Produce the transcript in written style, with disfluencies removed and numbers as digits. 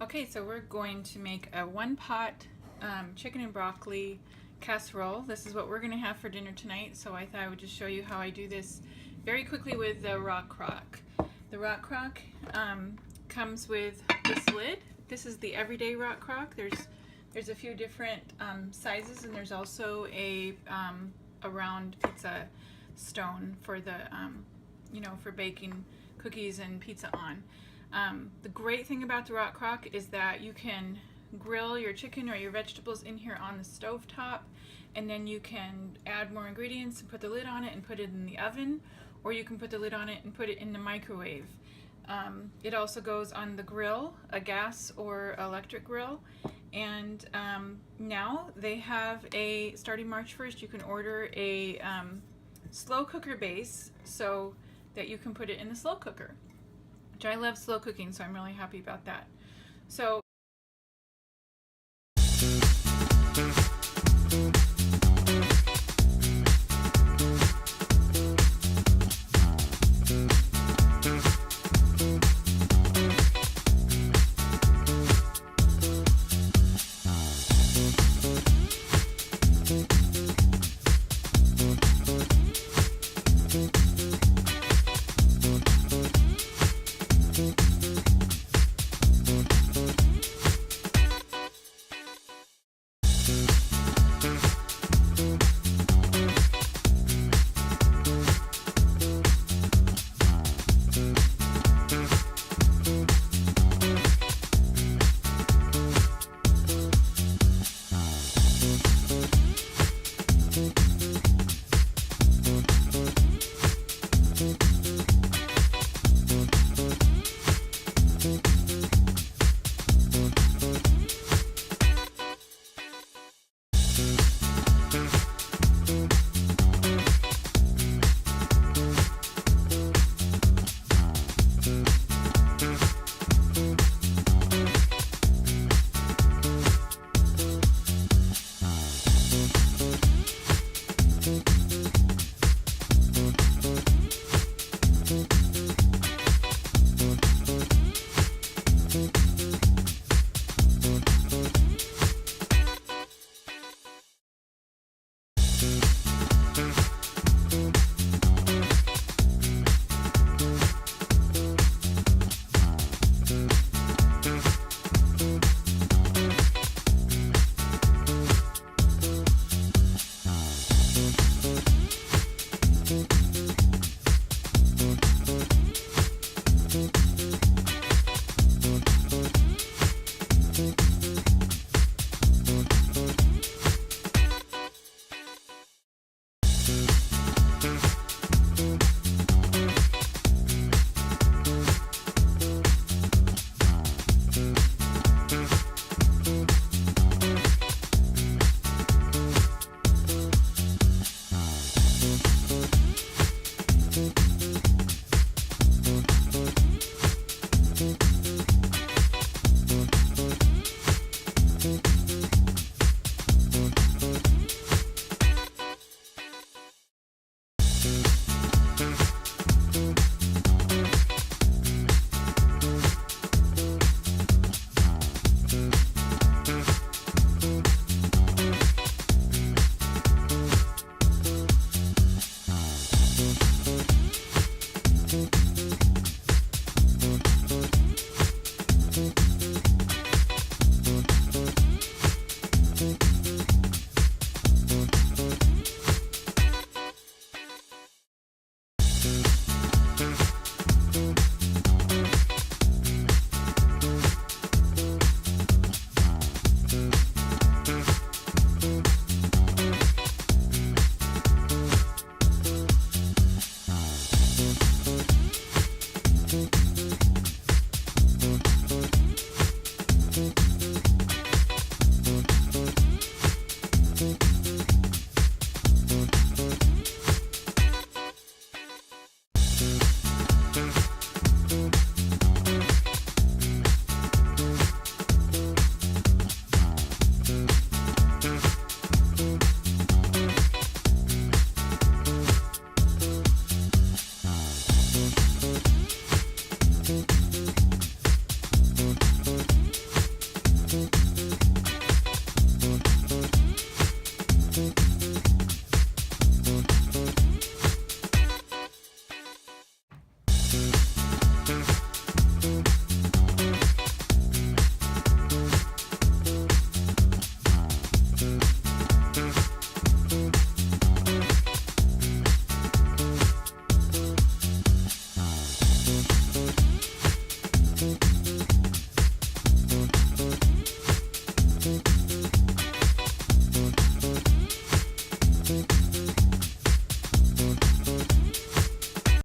Okay, so we're going to make a one-pot chicken and broccoli casserole. This is what we're going to have for dinner tonight, so I thought I would just show you how I do this very quickly with the Rockcrok. The Rockcrok comes with this lid. This is the everyday Rockcrok. There's a few different sizes, and there's also a round pizza stone for the for baking cookies and pizza on. The great thing about the Rockcrok is that you can grill your chicken or your vegetables in here on the stove top, and then you can add more ingredients and put the lid on it and put it in the oven, or you can put the lid on it and put it in the microwave. It also goes on the grill, a gas or electric grill, and now they have starting March 1st, you can order a slow cooker base so that you can put it in the slow cooker. I love slow cooking, so I'm really happy about that. So